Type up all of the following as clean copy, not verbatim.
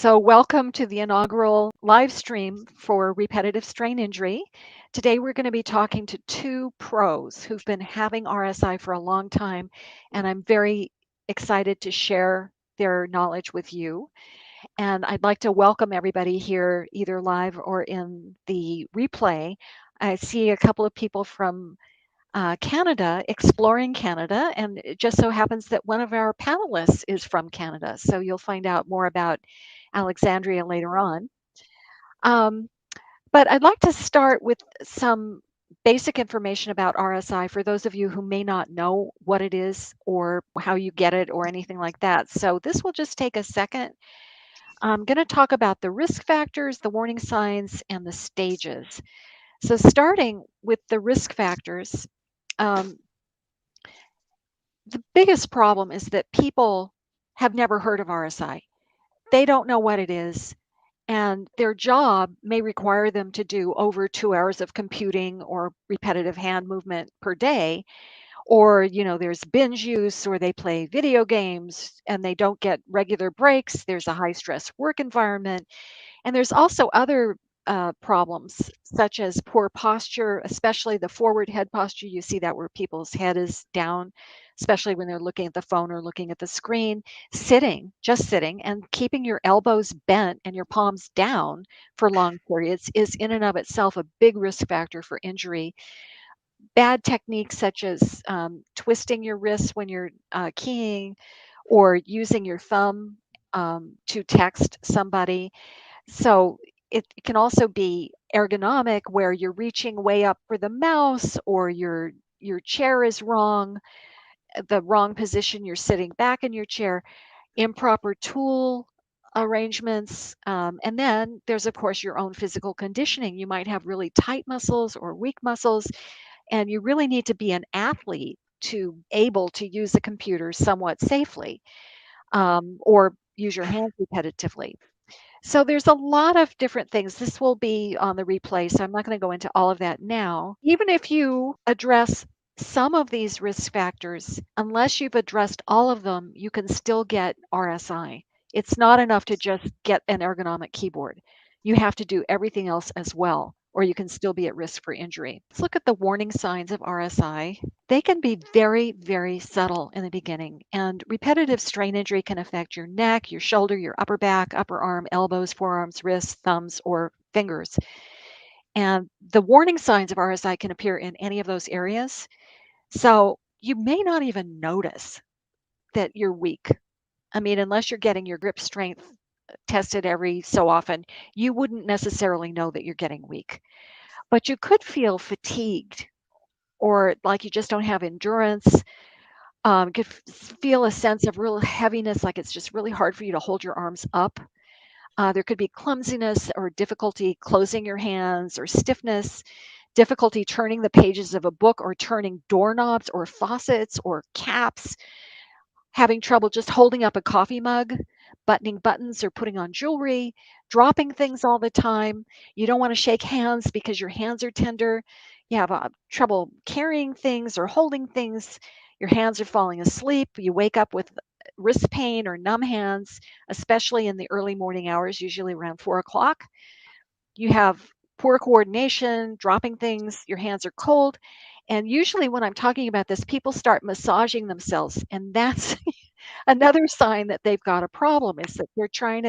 So, welcome to the inaugural live stream for repetitive strain injury. Today, we're going to be talking to two pros who've been having RSI for a long time, and I'm very excited to share their knowledge with you. And I'd like to welcome everybody here, either live or in the replay. I see a couple of people from Canada, exploring Canada, and it just so happens that one of our panelists is from Canada. So you'll find out more about Alexandria later on. Um, but I'd like to start with some basic information about RSI for those of you who may not know what it is or how you get it or anything like that. So this will just take a second. I'm going to talk about the risk factors, the warning signs, and the stages. So starting with the risk factors, um, the biggest problem is that people have never heard of RSI. They don't know what it is, and their job may require them to do over 2 hours of computing or repetitive hand movement per day. Or, there's binge use, or they play video games and they don't get regular breaks. There's a high stress work environment. And there's also other problems, such as poor posture, especially the forward head posture. You see that where people's head is down, especially when they're looking at the phone or looking at the screen. Sitting, just sitting, and keeping your elbows bent and your palms down for long periods is in and of itself a big risk factor for injury. Bad techniques such as twisting your wrists when you're keying or using your thumb to text somebody. So it can also be ergonomic, where you're reaching way up for the mouse, or your chair is wrong, the wrong position, you're sitting back in your chair, improper tool arrangements. And then there's, of course, your own physical conditioning. You might have really tight muscles or weak muscles, and you really need to be an athlete to able to use a computer somewhat safely, or use your hands repetitively. So there's a lot of different things. This will be on the replay, so I'm not going to go into all of that now. Even if you address some of these risk factors, unless you've addressed all of them, you can still get RSI. It's not enough to just get an ergonomic keyboard. You have to do everything else as well, or you can still be at risk for injury. Let's look at the warning signs of RSI. They can be very, very subtle in the beginning, and repetitive strain injury can affect your neck, your shoulder, your upper back, upper arm, elbows, forearms, wrists, thumbs, or fingers. And the warning signs of RSI can appear in any of those areas. So you may not even notice that you're weak. I mean, unless you're getting your grip strength tested every so often, you wouldn't necessarily know that you're getting weak. But you could feel fatigued, or like you just don't have endurance. Could feel a sense of real heaviness, like it's just really hard for you to hold your arms up. There could be clumsiness or difficulty closing your hands, or stiffness, difficulty turning the pages of a book, or turning doorknobs or faucets or caps, having trouble just holding up a coffee mug, buttoning buttons or putting on jewelry, dropping things all the time. You don't want to shake hands because your hands are tender. You have trouble carrying things or holding things. Your hands are falling asleep. You wake up with wrist pain or numb hands, especially in the early morning hours, usually around 4 o'clock. You have poor coordination, dropping things, your hands are cold. And usually, when I'm talking about this, people start massaging themselves. And that's another sign that they've got a problem, is that they're trying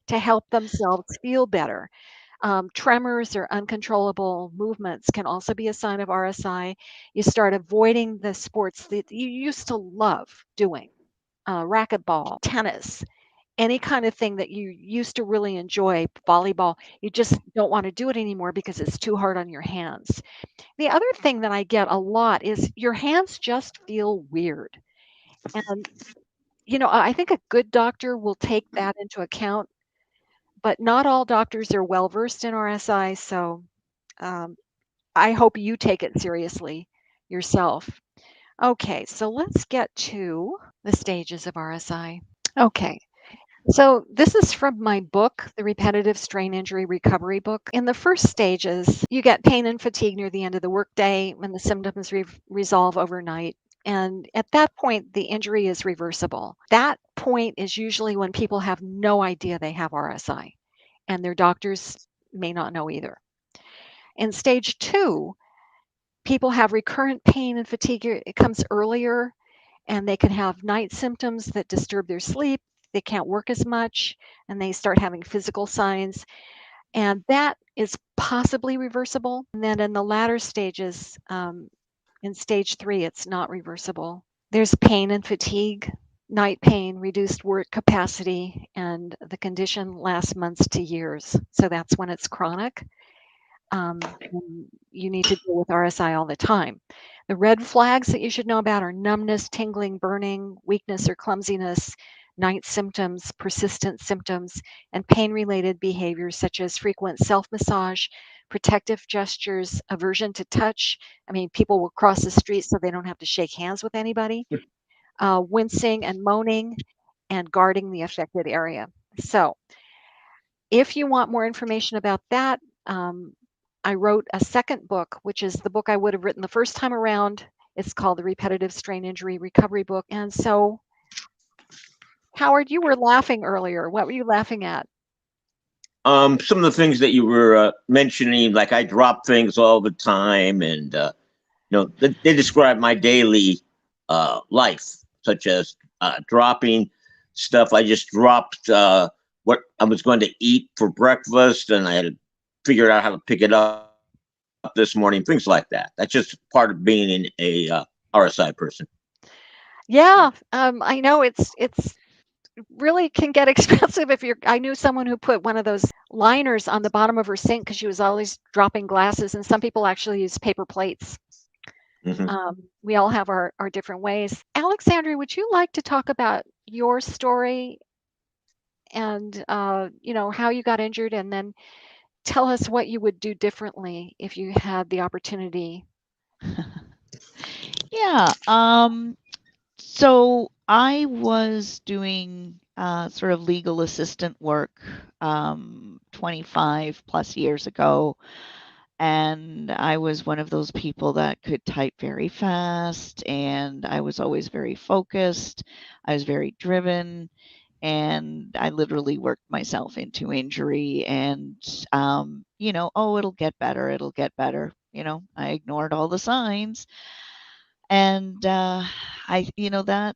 to help themselves feel better. Tremors or uncontrollable movements can also be a sign of RSI. You start avoiding the sports that you used to love doing, racquetball, tennis, any kind of thing that you used to really enjoy, volleyball. You just don't want to do it anymore because it's too hard on your hands. The other thing that I get a lot is your hands just feel weird. And, I think a good doctor will take that into account, but not all doctors are well versed in RSI. So um, I hope you take it seriously yourself. Okay, so let's get to the stages of RSI. Okay, so this is from my book, the Repetitive Strain Injury Recovery book. In the first stages, you get pain and fatigue near the end of the workday when the symptoms resolve overnight. And at that point, the injury is reversible. That point is usually when people have no idea they have RSI, and their doctors may not know either. In stage 2, people have recurrent pain and fatigue. It comes earlier, and they can have night symptoms that disturb their sleep. They can't work as much, and they start having physical signs. And that is possibly reversible. And then in the latter stages, in stage 3, it's not reversible. There's pain and fatigue, night pain, reduced work capacity, and the condition lasts months to years. So that's when it's chronic. And you need to deal with RSI all the time. The red flags that you should know about are numbness, tingling, burning, weakness or clumsiness, night symptoms, persistent symptoms, and pain-related behaviors such as frequent self-massage, protective gestures, aversion to touch. I mean, people will cross the street so they don't have to shake hands with anybody, wincing and moaning, and guarding the affected area. So if you want more information about that, I wrote a second book, which is the book I would have written the first time around. It's called the Repetitive Strain Injury Recovery Book. And so, Howard, you were laughing earlier. What were you laughing at? Some of the things that you were mentioning, like I drop things all the time, and they describe my daily life, such as dropping stuff. I just dropped what I was going to eat for breakfast, and I had to figure out how to pick it up this morning. Things like that. That's just part of being a RSI person. Yeah, I know it's really can get expensive if you're. I knew someone who put one of those liners on the bottom of her sink because she was always dropping glasses, and some people actually use paper plates. We all have our different ways. Alexandria, would you like to talk about your story and how you got injured, and then tell us what you would do differently if you had the opportunity? Yeah. So I was doing sort of legal assistant work 25 plus years ago. And I was one of those people that could type very fast, and I was always very focused. I was very driven, and I literally worked myself into injury. And, oh, it'll get better. It'll get better. I ignored all the signs. And that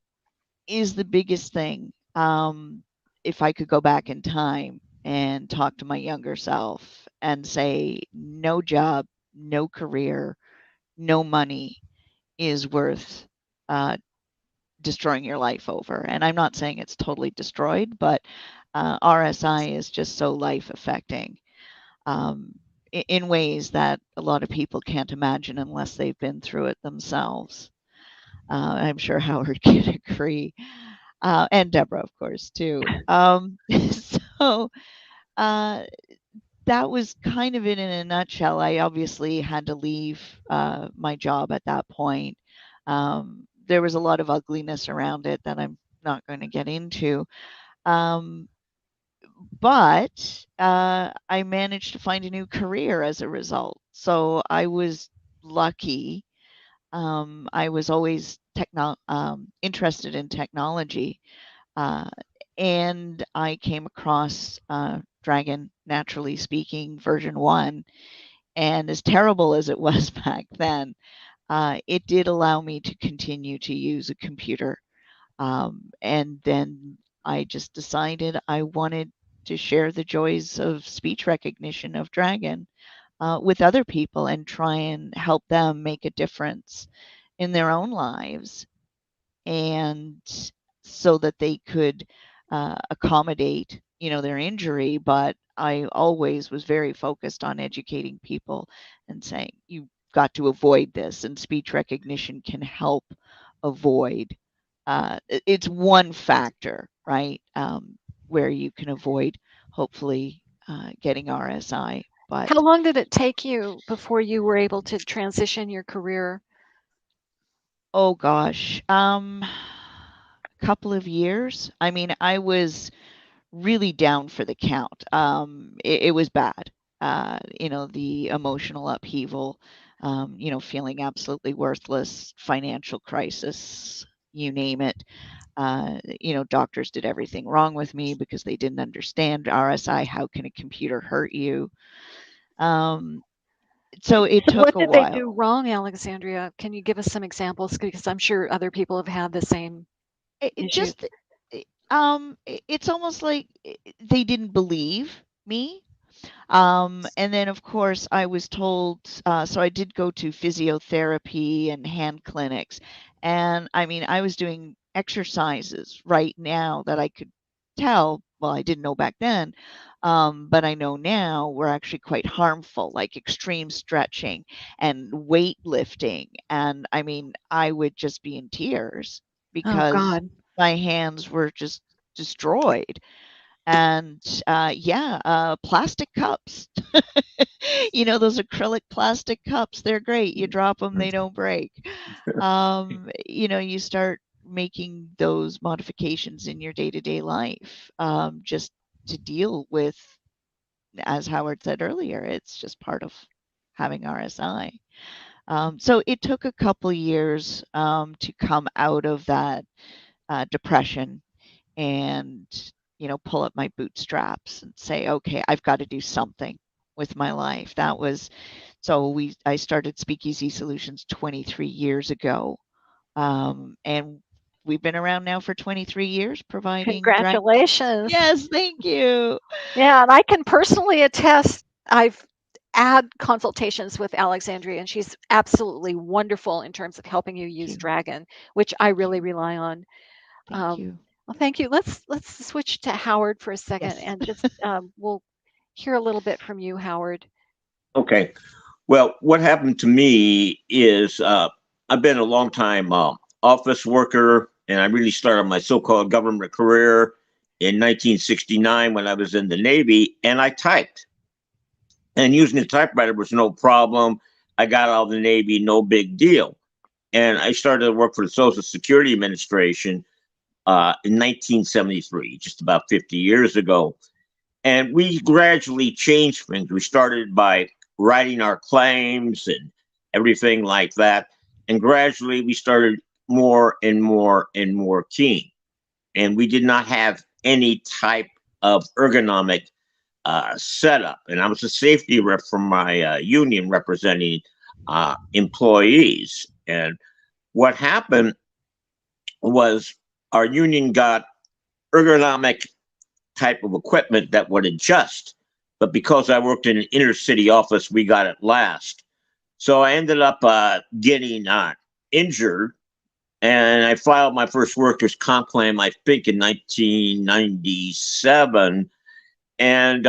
is the biggest thing. If I could go back in time and talk to my younger self and say, no job, no career, no money is worth destroying your life over. And I'm not saying it's totally destroyed, but RSI is just so life affecting in ways that a lot of people can't imagine unless they've been through it themselves. I'm sure Howard can agree. And Deborah, of course, too. So that was kind of it in a nutshell. I obviously had to leave my job at that point. There was a lot of ugliness around it that I'm not going to get into. But I managed to find a new career as a result. So I was lucky. I was always interested in technology. And I came across Dragon, Naturally Speaking, version 1. And as terrible as it was back then, it did allow me to continue to use a computer. And then I just decided I wanted to share the joys of speech recognition of Dragon with other people and try and help them make a difference in their own lives, and so that they could accommodate their injury. But I always was very focused on educating people and saying, you've got to avoid this, and speech recognition can help avoid. It's one factor, right, where you can avoid hopefully getting RSI. But How long did it take you before you were able to transition your career? oh gosh, a couple of years. I mean, I was really down for the count. It was bad. The emotional upheaval. feeling absolutely worthless, financial crisis, you name it. Doctors did everything wrong with me because they didn't understand RSI. How can a computer hurt you? So it took What a did they while. do wrong, Alexandria? Can you give us some examples? Because I'm sure other people have had the same issues. It's almost like they didn't believe me. And then, of course, I was told, so I did go to physiotherapy and hand clinics. And I mean, I was doing exercises right now that I could tell, well, I didn't know back then, but I know now were actually quite harmful, like extreme stretching and weightlifting. And I mean, I would just be in tears Oh, because God. my hands were just destroyed. And plastic cups. Those acrylic plastic cups, they're great. You drop them, they don't break. You start making those modifications in your day-to-day life, just to deal with, as Howard said earlier, it's just part of having RSI. So it took a couple years to come out of that depression and pull up my bootstraps and say, okay, I've got to do something with my life. I started Speakeasy Solutions 23 years ago, and we've been around now for 23 years providing drag. Congratulations. Yes, thank you. Yeah, and I can personally attest, I've had consultations with Alexandria, and she's absolutely wonderful in terms of helping you Thank use you. Dragon, which I really rely on. Thank you. Well, thank you. Let's switch to Howard for a second, Yes. and just we'll hear a little bit from you, Howard. Okay. Well, what happened to me is I've been a long time office worker, and I really started my so-called government career in 1969 when I was in the Navy, and I typed. And using a typewriter was no problem. I got out of the Navy, no big deal. And I started to work for the Social Security Administration in 1973, just about 50 years ago. And we gradually changed things. We started by writing our claims and everything like that. And gradually we started more and more and more keen. And we did not have any type of ergonomic setup. And I was a safety rep from my union representing employees. And what happened was our union got ergonomic type of equipment that would adjust. But because I worked in an inner city office, we got it last. So I ended up getting injured, and I filed my first workers' comp claim, I think, in 1997. And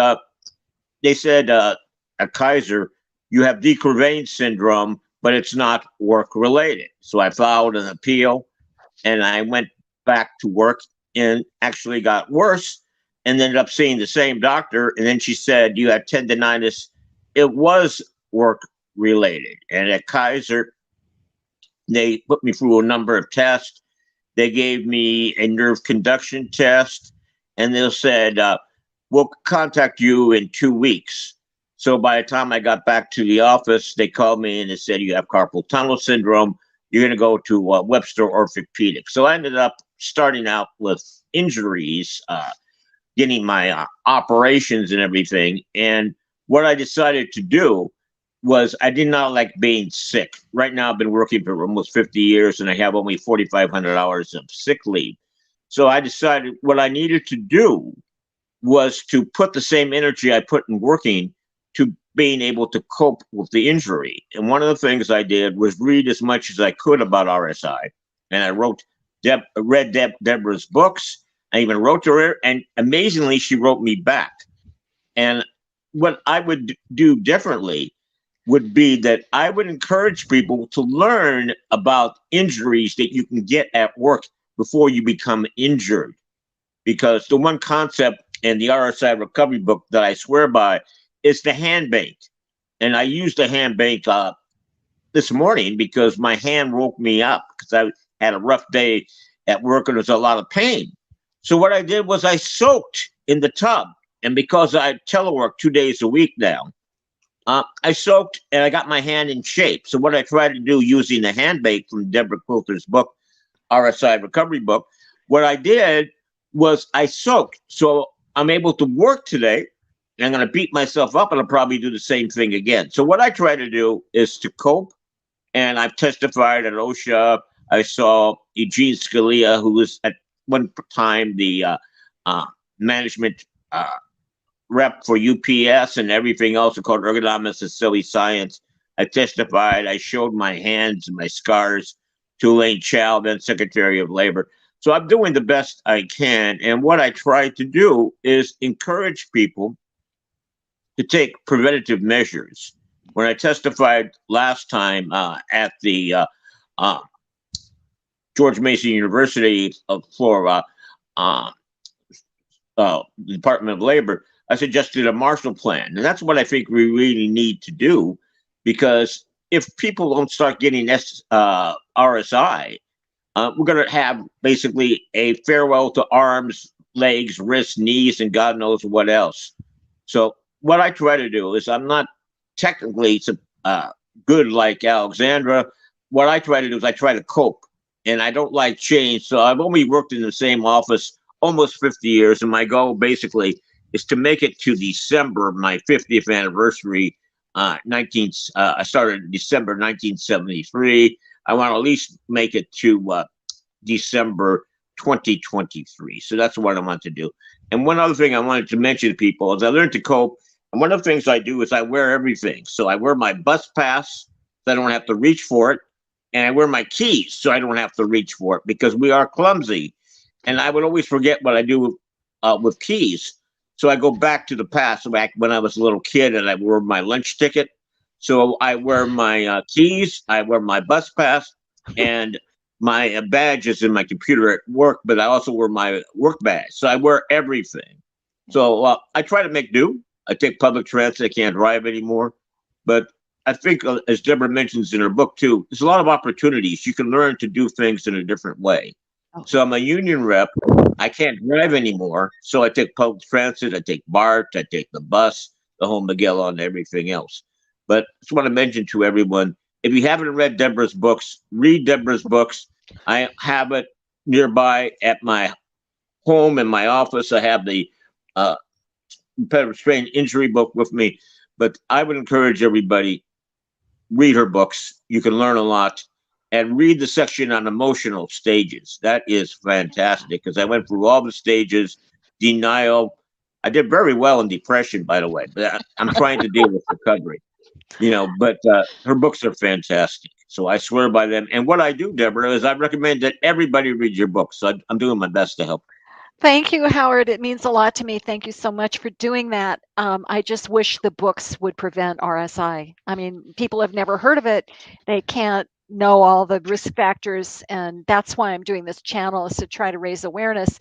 they said, at Kaiser, you have de Quervain syndrome, but it's not work related. So I filed an appeal, and I went back to work and actually got worse, and ended up seeing the same doctor. And then she said, you had tendonitis. It was work related. And at Kaiser, they put me through a number of tests. They gave me a nerve conduction test, and they said, we'll contact you in 2 weeks. So by the time I got back to the office, they called me and they said, you have carpal tunnel syndrome. You're going to go to Webster Orthopedics. So I ended up starting out with injuries, getting my operations and everything. And what I decided to do was I did not like being sick. Right now, I've been working for almost 50 years and I have only 4,500 hours of sick leave. So I decided what I needed to do was to put the same energy I put in working to being able to cope with the injury. And one of the things I did was read as much as I could about RSI. And I read Deborah's books. I even wrote to her, and amazingly, she wrote me back. And what I would do differently would be that I would encourage people to learn about injuries that you can get at work before you become injured. Because the one concept in the RSI recovery book that I swear by is the hand bank. And I used the hand bank this morning because my hand woke me up because I had a rough day at work and there was a lot of pain. So what I did was I soaked in the tub. And because I telework 2 days a week now, I soaked and I got my hand in shape. So what I tried to do using the hand bake from Deborah Quilter's book, RSI Recovery book, what I did was I soaked. So I'm able to work today. And I'm going to beat myself up, and I'll probably do the same thing again. So what I try to do is to cope. And I've testified at OSHA. I saw Eugene Scalia, who was at one time the management rep for UPS and everything else called Ergonomics and Silly Science. I testified. I showed my hands and my scars to Elaine Chao, then Secretary of Labor. So I'm doing the best I can. And what I try to do is encourage people to take preventative measures. When I testified last time at the George Mason University of Florida Department of Labor, I suggested a Marshall Plan. And that's what I think we really need to do, because if people don't start getting RSI, we're going to have basically a farewell to arms, legs, wrists, knees, and God knows what else. So what I try to do is, I'm not technically good like Alexandra. What I try to do is I try to cope, and I don't like change. So I've only worked in the same office almost 50 years, and my goal basically is to make it to December, my 50th anniversary. I started in December 1973. I want to at least make it to December 2023. So that's what I want to do. And one other thing I wanted to mention to people is I learned to cope. And one of the things I do is I wear everything. So I wear my bus pass so I don't have to reach for it. And I wear my keys so I don't have to reach for it, because we are clumsy. And I would always forget what I do with keys. So I go back to the past, back when I was a little kid, and I wore my lunch ticket. So I wear my keys, I wear my bus pass, and my badge is in my computer at work, but I also wear my work badge. So I wear everything. So I try to make do. I take public transit. I can't drive anymore. But I think, as Deborah mentions in her book too, there's a lot of opportunities. You can learn to do things in a different way. Okay. So I'm a union rep. I can't drive anymore. So I take public transit. I take BART. I take the bus, the whole Magellan, and everything else. But I just want to mention to everyone, if you haven't read Deborah's books, read Deborah's books. I have it nearby at my home in my office. I have the Repetitive Strain Injury book with me. But I would encourage everybody, read her books. You can learn a lot. And read the section on emotional stages. That is fantastic, because I went through all the stages, denial. I did very well in depression, by the way, but I'm trying to deal with recovery. But her books are fantastic. So I swear by them. And what I do, Deborah, is I recommend that everybody read your books. So I'm doing my best to help. Thank you, Howard. It means a lot to me. Thank you so much for doing that. I just wish the books would prevent RSI. I mean, people have never heard of it. They can't know all the risk factors, and that's why I'm doing this channel, is to try to raise awareness.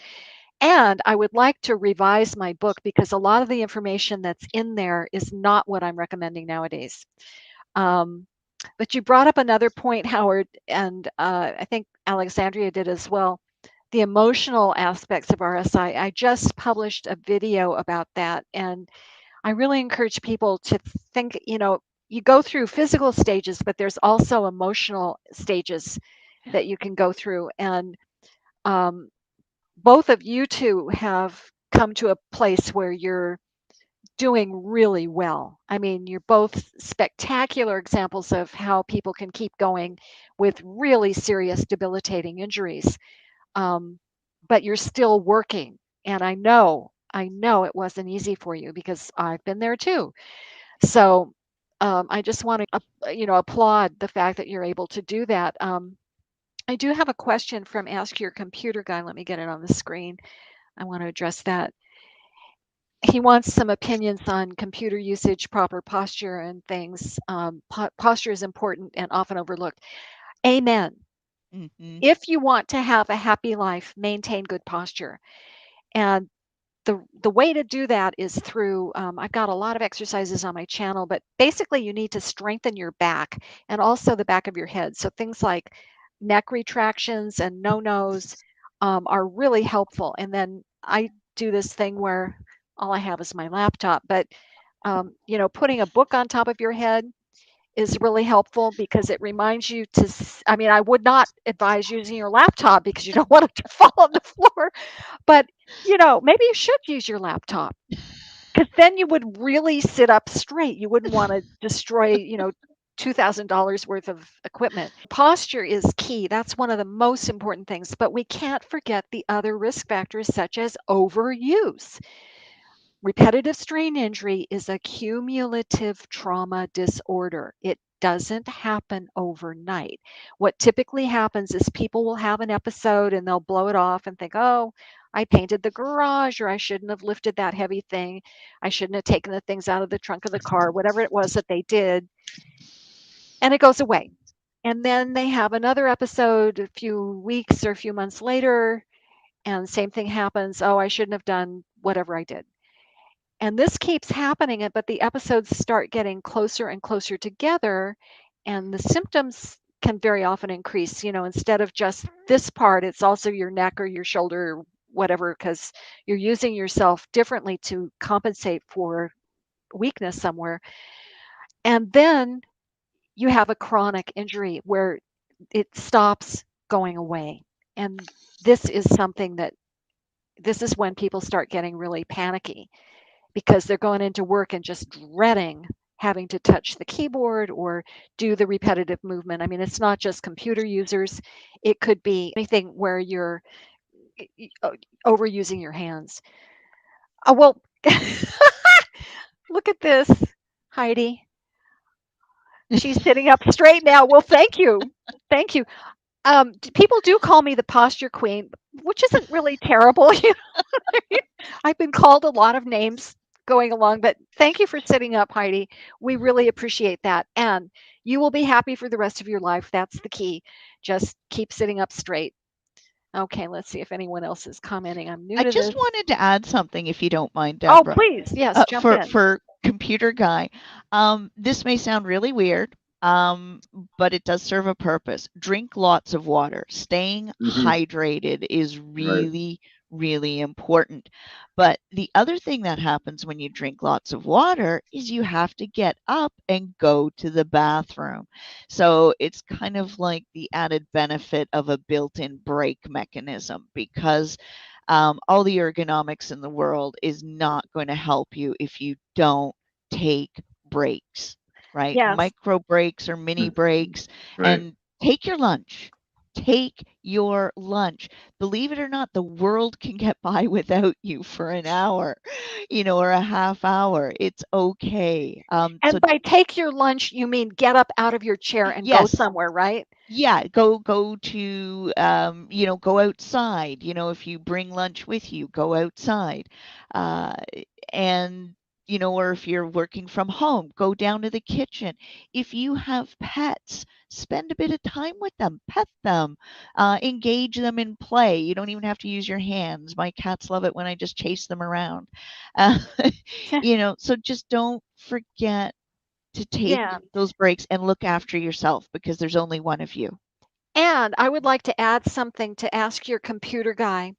And I would like to revise my book, because a lot of the information that's in there is not what I'm recommending nowadays. But you brought up another point, Howard, and I think Alexandria did as well. The emotional aspects of RSI. I just published a video about that, and I really encourage people to think, you go through physical stages, but there's also emotional stages that you can go through. And both of you two have come to a place where you're doing really well. I mean, you're both spectacular examples of how people can keep going with really serious debilitating injuries. But you're still working. And I know it wasn't easy for you, because I've been there too. So I just want to, applaud the fact that you're able to do that. I do have a question from Ask Your Computer Guy. Let me get it on the screen. I want to address that. He wants some opinions on computer usage, proper posture, and things. Posture is important and often overlooked. Amen. Mm-hmm. If you want to have a happy life, maintain good posture. And the way to do that is through, I've got a lot of exercises on my channel, but basically you need to strengthen your back and also the back of your head. So things like neck retractions and no-nos are really helpful. And then I do this thing where all I have is my laptop, but Putting a book on top of your head is really helpful because it reminds you to, I mean, I would not advise using your laptop because you don't want it to fall on the floor, but maybe you should use your laptop because then you would really sit up straight. You wouldn't want to destroy, $2,000 worth of equipment. Posture is key. That's one of the most important things, but we can't forget the other risk factors such as overuse. Repetitive strain injury is a cumulative trauma disorder. It doesn't happen overnight. What typically happens is people will have an episode and they'll blow it off and think, oh, I painted the garage, or I shouldn't have lifted that heavy thing. I shouldn't have taken the things out of the trunk of the car, whatever it was that they did. And it goes away. And then they have another episode a few weeks or a few months later, and same thing happens. Oh, I shouldn't have done whatever I did. And this keeps happening, but the episodes start getting closer and closer together, and the symptoms can very often increase. Instead of just this part, it's also your neck or your shoulder or whatever, because you're using yourself differently to compensate for weakness somewhere. And then you have a chronic injury where it stops going away. And this is something that this is when people start getting really panicky because they're going into work and just dreading having to touch the keyboard or do the repetitive movement. I mean, it's not just computer users, it could be anything where you're overusing your hands. Oh, well, look at this, Heidi. She's sitting up straight now. Well, thank you. Thank you. People do call me the posture queen, which isn't really terrible. I've been called a lot of names going along, but thank you for sitting up, Heidi. We really appreciate that. And you will be happy for the rest of your life. That's the key. Just keep sitting up straight. Okay, let's see if anyone else is commenting. I'm new I to just this. wanted to add something, if you don't mind, Oh, Deborah. please. Yes, jump in. For computer guy, this may sound really weird, but it does serve a purpose. Drink lots of water. Staying hydrated is really, really important. But the other thing that happens when you drink lots of water is you have to get up and go to the bathroom. So it's kind of like the added benefit of a built-in brake mechanism, because all the ergonomics in the world is not going to help you if you don't take breaks, right? Yes. Micro breaks or mini breaks, and take your lunch. Take your lunch. Believe it or not, the world can get by without you for an hour, or a half hour. It's okay. And So by take your lunch, you mean get up out of your chair and go yes, somewhere, right? yeah, go to go outside. If you bring lunch with you, go outside. uh and or if you're working from home, go down to the kitchen. If you have pets, spend a bit of time with them, pet them, engage them in play. You don't even have to use your hands. My cats love it when I just chase them around. uh, so just don't forget to take Yeah. those breaks and look after yourself, because there's only one of you. And I would like to add something to ask your computer guy.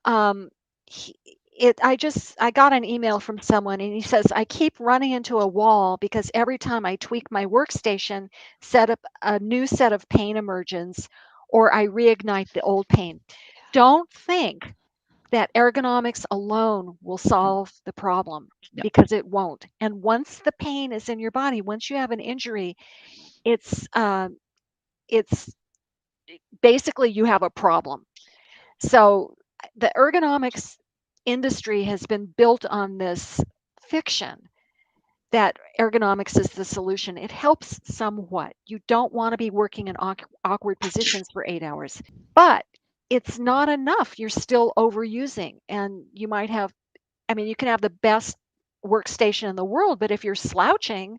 Um, he, I got an email from someone and he says, I keep running into a wall because every time I tweak my workstation, set up a new set of pain emergence, or I reignite the old pain. Don't think that ergonomics alone will solve the problem No. because it won't. And once the pain is in your body, once you have an injury, it's basically you have a problem. So the ergonomics industry has been built on this fiction that ergonomics is the solution. It helps somewhat. You don't want to be working in awkward positions for 8 hours, but it's not enough. You're still overusing, and you might have, I mean, you can have the best workstation in the world, but if you're slouching,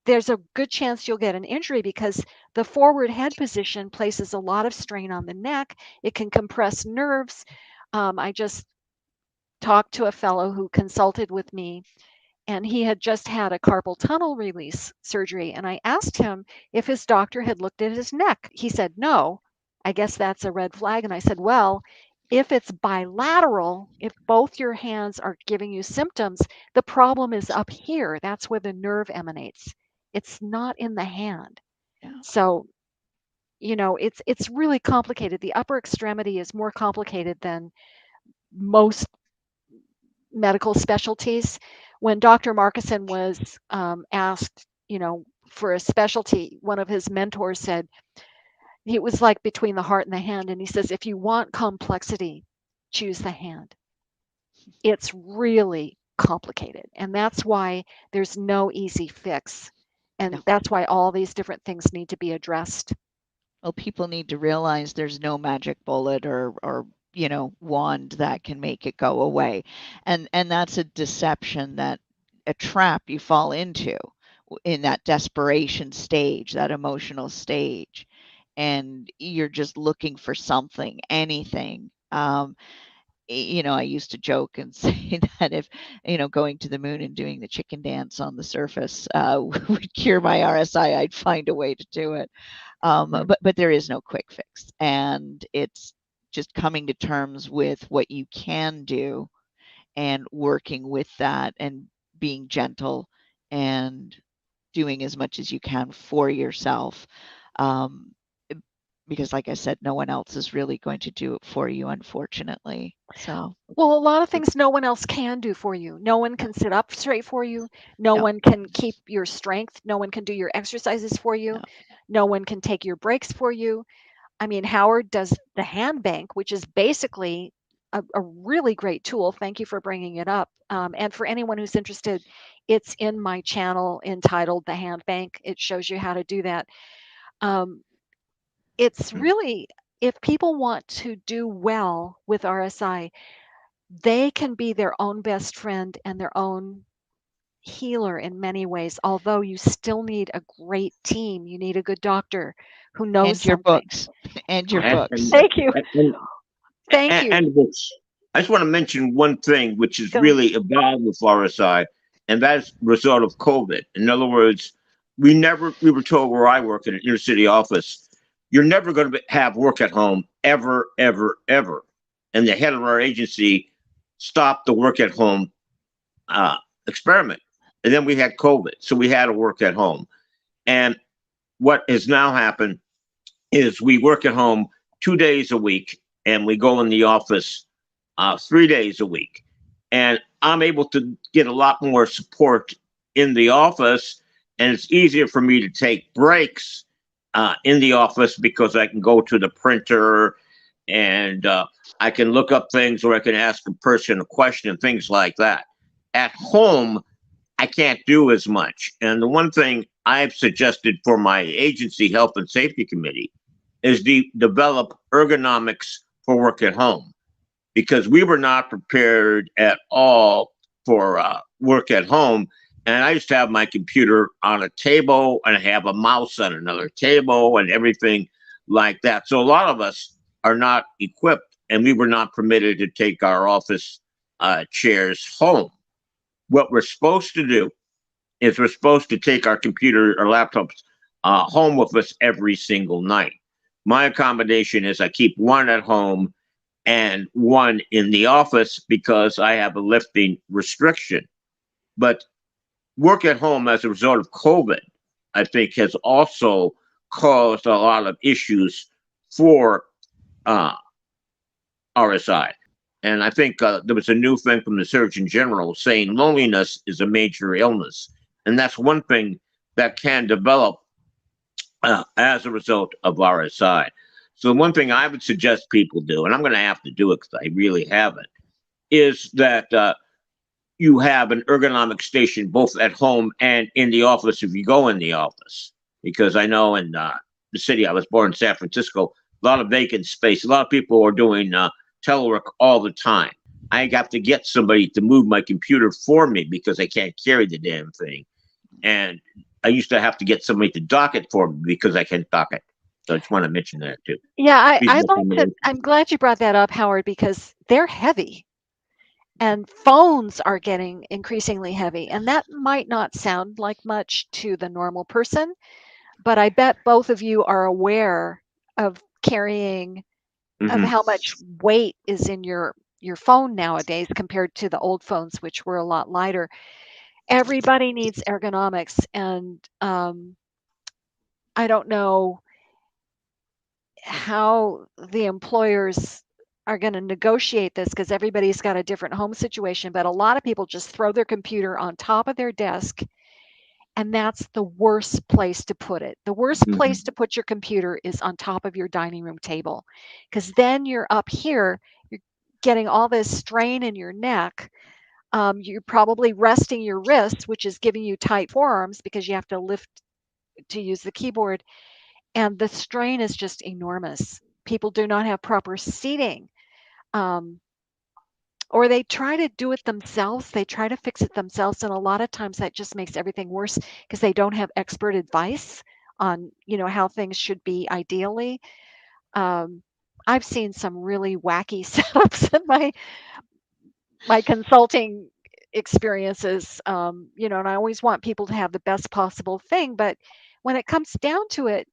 there's a good chance you'll get an injury because the forward head position places a lot of strain on the neck. It can compress nerves. I just talked to a fellow who consulted with me, and he had just had a carpal tunnel release surgery. And I asked him if his doctor had looked at his neck. He said, no. I guess that's a red flag. And I said, well, If it's bilateral, if both your hands are giving you symptoms, the problem is up here. That's where the nerve emanates. It's not in the hand. Yeah. So, it's really complicated. The upper extremity is more complicated than most medical specialties. When Dr. Markison was asked, for a specialty, one of his mentors said it was like between the heart and the hand. And he says, if you want complexity, choose the hand. It's really complicated. And that's why there's no easy fix. And No. that's why all these different things need to be addressed. Well, people need to realize there's no magic bullet or wand that can make it go away. And that's a deception, that a trap you fall into in that desperation stage, that emotional stage. And you're just looking for something, anything. I used to joke and say that if, going to the moon and doing the chicken dance on the surface would cure my RSI, I'd find a way to do it. But there is no quick fix, and it's just coming to terms with what you can do and working with that and being gentle and doing as much as you can for yourself. Because like I said, no one else is really going to do it for you, unfortunately. So, Well, a lot of things no one else can do for you. No one can sit up straight for you. No no, one can keep your strength. No one can do your exercises for you. no. No one can take your breaks for you. I mean, Howard does the hand bank, which is basically a really great tool. Thank you for bringing it up. And for anyone who's interested, it's in my channel entitled The Hand Bank. It shows you how to do that. It's really, if people want to do well with RSI, they can be their own best friend and their own healer in many ways, although you still need a great team. You need a good doctor who knows And your something. books. And your And, books. Thank you. and, Thank you. and books. I just want to mention one thing which has Go. really evolved with RSI, and that's the result of COVID. In other words, we were told where I work in an inner city office, you're never going to have work at home ever, ever, ever. And the head of our agency stopped the work at home experiment. And then we had COVID, so we had to work at home. And what has now happened is we work at home 2 days a week, and we go in the office 3 days a week. And I'm able to get a lot more support in the office, and it's easier for me to take breaks in the office because I can go to the printer and I can look up things, or I can ask a person a question, things like that. At home, I can't do as much. And the one thing I've suggested for my agency health and safety committee is develop ergonomics for work at home, because we were not prepared at all for work at home. And I used to have my computer on a table and have a mouse on another table and everything like that. So a lot of us are not equipped, and we were not permitted to take our office chairs home. What we're supposed to do is we're supposed to take our computer or laptops home with us every single night. My accommodation is I keep one at home and one in the office because I have a lifting restriction. But work at home as a result of COVID, I think, has also caused a lot of issues for RSI. And I think there was a new thing from the Surgeon General saying loneliness is a major illness. And that's one thing that can develop as a result of RSI. So one thing I would suggest people do, and I'm going to have to do it because I really haven't, is that you have an ergonomic station both at home and in the office if you go in the office. Because I know in the city, I was born in San Francisco, a lot of vacant space. A lot of people are doing telework all the time. I have to get somebody to move my computer for me because I can't carry the damn thing. And I used to have to get somebody to dock it for me because I can't dock it. So I just want to mention that too. Yeah, I'm glad you brought that up, Howard, because they're heavy. And phones are getting increasingly heavy. And that might not sound like much to the normal person, but I bet both of you are aware of carrying of how much weight is in your phone nowadays compared to the old phones, which were a lot lighter. Everybody needs ergonomics, and I don't know how the employers are going to negotiate this because everybody's got a different home situation, but a lot of people just throw their computer on top of their desk, and that's the worst place to put it. The worst place to put your computer is on top of your dining room table, because then you're up here, you're getting all this strain in your neck. You're probably resting your wrists, which is giving you tight forearms because you have to lift to use the keyboard. And the strain is just enormous. People do not have proper seating. Um, or they try to do it themselves. They try to fix it themselves. And a lot of times that just makes everything worse because they don't have expert advice on, how things should be ideally. I've seen some really wacky setups in my consulting experiences, and I always want people to have the best possible thing. But when it comes down to it,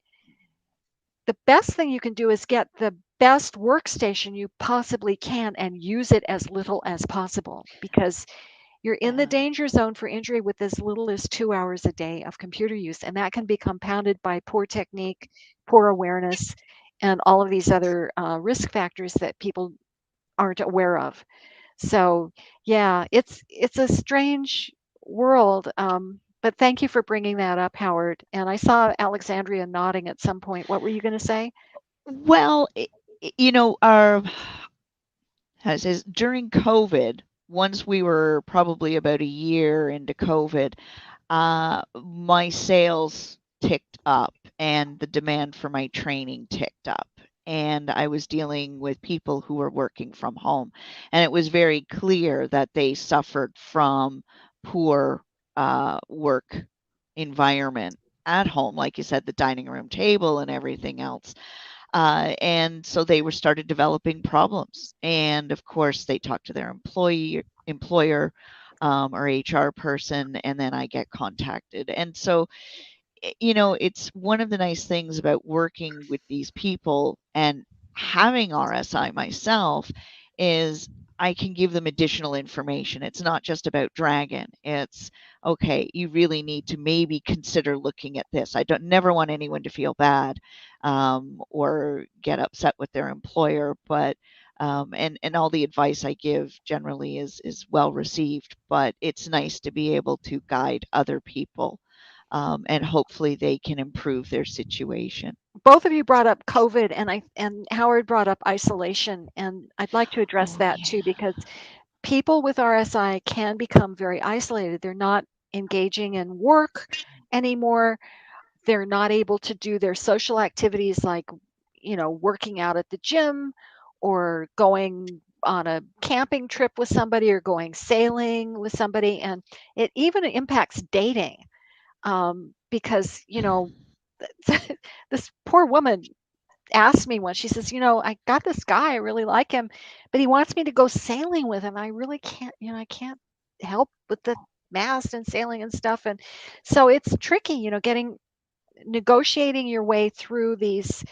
the best thing you can do is get the best workstation you possibly can and use it as little as possible, because you're in the danger zone for injury with as little as 2 hours a day of computer use, and that can be compounded by poor technique, poor awareness, and all of these other risk factors that people aren't aware of. So yeah, it's a strange world. But thank you for bringing that up, Howard. And I saw Alexandria nodding at some point. What were you going to say? Well, as is during COVID, once we were probably about a year into COVID, my sales ticked up and the demand for my training ticked up. And I was dealing with people who were working from home. And it was very clear that they suffered from poor work environment at home. Like you said, the dining room table and everything else. And so they were started developing problems. And of course, they talked to their employer or HR person, and then I get contacted. And so, it's one of the nice things about working with these people and having RSI myself is I can give them additional information. It's not just about Dragon. It's okay, you really need to maybe consider looking at this. I don't never want anyone to feel bad or get upset with their employer, but and all the advice I give generally is well received. But it's nice to be able to guide other people. And hopefully they can improve their situation. Both of you brought up COVID, and Howard brought up isolation, and I'd like to address that too, because people with RSI can become very isolated. They're not engaging in work anymore. They're not able to do their social activities like, working out at the gym or going on a camping trip with somebody or going sailing with somebody. And it even impacts dating, because, this poor woman asked me once, she says, I got this guy, I really like him, but he wants me to go sailing with him. I really can't, I can't help with the mast and sailing and stuff. And so it's tricky, negotiating your way through these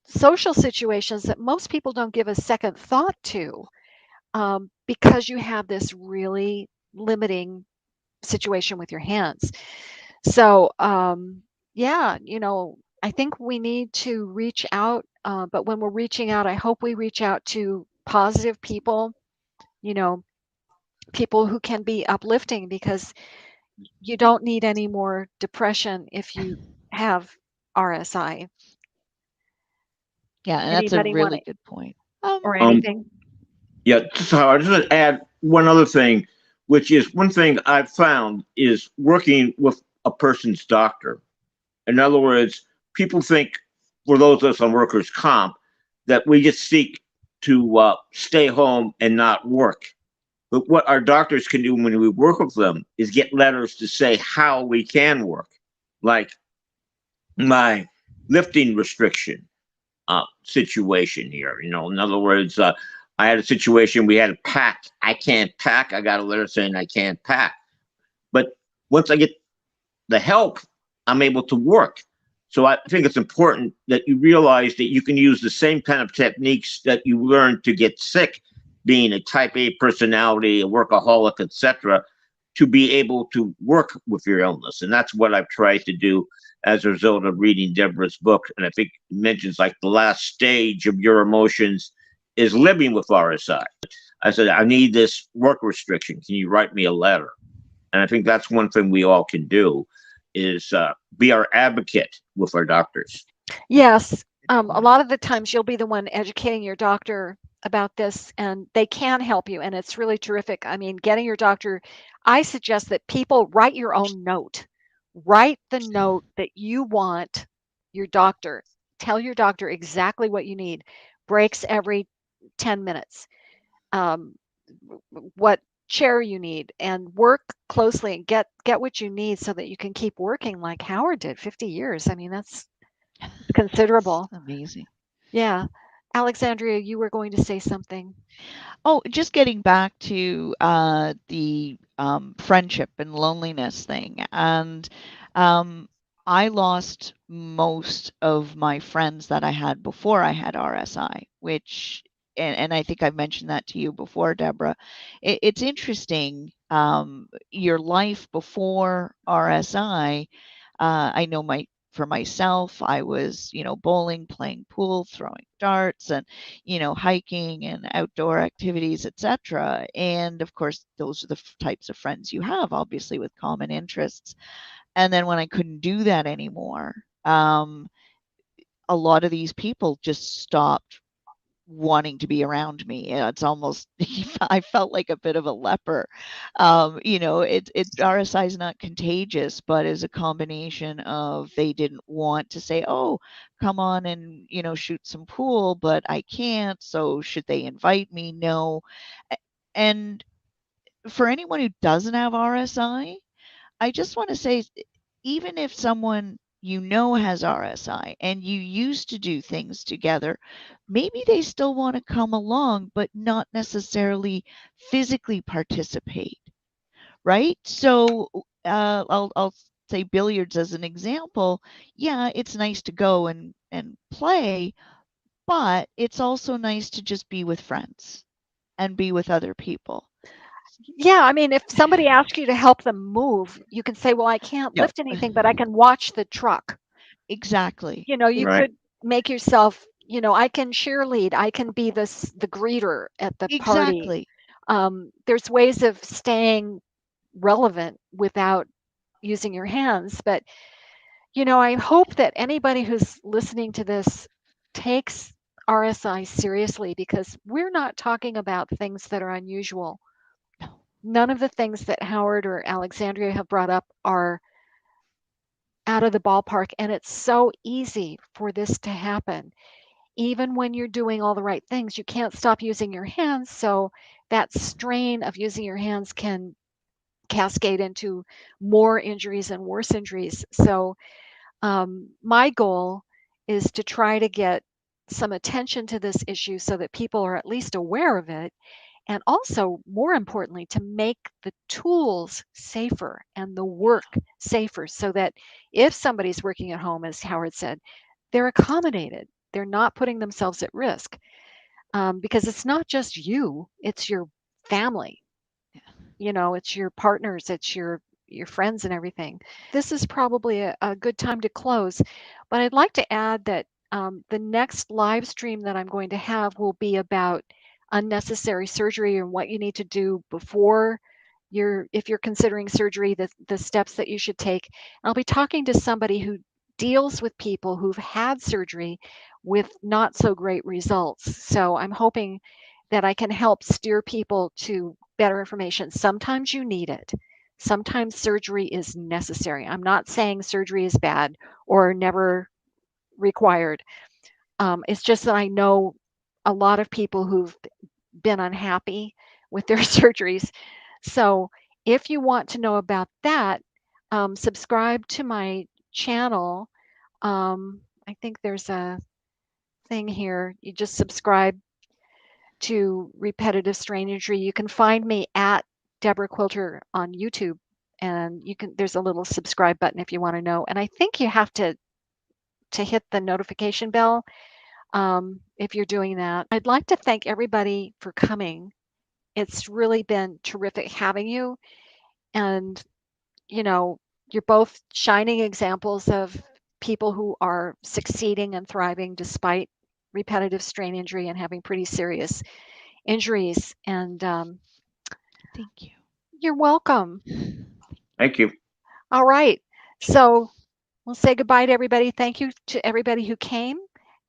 social situations that most people don't give a second thought to, because you have this really limiting situation with your hands. So, yeah, I think we need to reach out, but when we're reaching out, I hope we reach out to positive people, you know, people who can be uplifting, because you don't need any more depression if you have RSI. Yeah, and that's a Anybody want really to, good point. or anything? Yeah, so I just want to add one other thing, which is one thing I've found is working with a person's doctor. In other words, people think, for those of us on workers' comp, that we just seek to stay home and not work. But what our doctors can do when we work with them is get letters to say how we can work, like my lifting restriction situation here. In other words, I had a situation, we had to pack. I can't pack. I got a letter saying I can't pack. But once I get the help, I'm able to work. So I think it's important that you realize that you can use the same kind of techniques that you learned to get sick, being a type A personality, a workaholic, etc., to be able to work with your illness. And that's what I've tried to do as a result of reading Deborah's book. And I think it mentions like the last stage of your emotions is living with RSI. I said, I need this work restriction. Can you write me a letter? And I think that's one thing we all can do is be our advocate with our doctors. Yes. A lot of the times you'll be the one educating your doctor about this, and they can help you. And it's really terrific. I mean, getting your doctor, I suggest that people write your own note. Write the note that you want your doctor. Tell your doctor exactly what you need. Breaks every 10 minutes. What chair you need, and work closely and get what you need so that you can keep working like Howard did 50 years. I mean, that's considerable. Amazing. Yeah. Alexandria, you were going to say something. Oh, just getting back to the friendship and loneliness thing. And I lost most of my friends that I had before I had RSI, which, and I think I've mentioned that to you before, Deborah. It's interesting. Your life before RSI, I know for myself, I was, bowling, playing pool, throwing darts, and, hiking and outdoor activities, etc. And of course, those are the types of friends you have, obviously, with common interests. And then when I couldn't do that anymore, a lot of these people just stopped wanting to be around me. It's almost I felt like a bit of a leper. RSI is not contagious, but is a combination of they didn't want to say, oh, come on and shoot some pool, but I can't, so should they invite me? No. And for anyone who doesn't have RSI, I just want to say, even if someone has RSI and you used to do things together, maybe they still want to come along, but not necessarily physically participate, right? So I'll say billiards as an example. Yeah, it's nice to go and play, but it's also nice to just be with friends and be with other people. Yeah, I mean, if somebody asks you to help them move, you can say, well, I can't No, lift anything, but I can watch the truck. exactly. You Right. could make yourself, I can cheerlead, I can be the greeter at the party. Exactly. There's ways of staying relevant without using your hands. But, I hope that anybody who's listening to this takes RSI seriously, because we're not talking about things that are unusual. None of the things that Howard or Alexandria have brought up are out of the ballpark. And it's so easy for this to happen. Even when you're doing all the right things, you can't stop using your hands. So that strain of using your hands can cascade into more injuries and worse injuries. So my goal is to try to get some attention to this issue so that people are at least aware of it. And also, more importantly, to make the tools safer and the work safer so that if somebody's working at home, as Howard said, they're accommodated. They're not putting themselves at risk, because it's not just you, it's your family. It's your partners, it's your friends and everything. This is probably a good time to close, but I'd like to add that the next live stream that I'm going to have will be about unnecessary surgery and what you need to do before if you're considering surgery, the steps that you should take. I'll be talking to somebody who deals with people who've had surgery with not so great results. So I'm hoping that I can help steer people to better information. Sometimes you need it. Sometimes surgery is necessary. I'm not saying surgery is bad or never required. It's just that I know a lot of people who've been unhappy with their surgeries. So if you want to know about that, subscribe to my channel. I think there's a thing here. You just subscribe to Repetitive Strain Injury. You can find me at Deborah Quilter on YouTube, and there's a little subscribe button if you want to know. And I think you have to to hit the notification bell if you're doing that. I'd like to thank everybody for coming. It's really been terrific having you. And, you know, you're both shining examples of people who are succeeding and thriving despite repetitive strain injury and having pretty serious injuries. And Thank you. you're welcome. Thank you. All right. So we'll say goodbye to everybody. Thank you to everybody who came,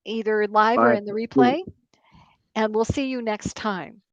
either live or Bye. in the replay. And we'll see you next time.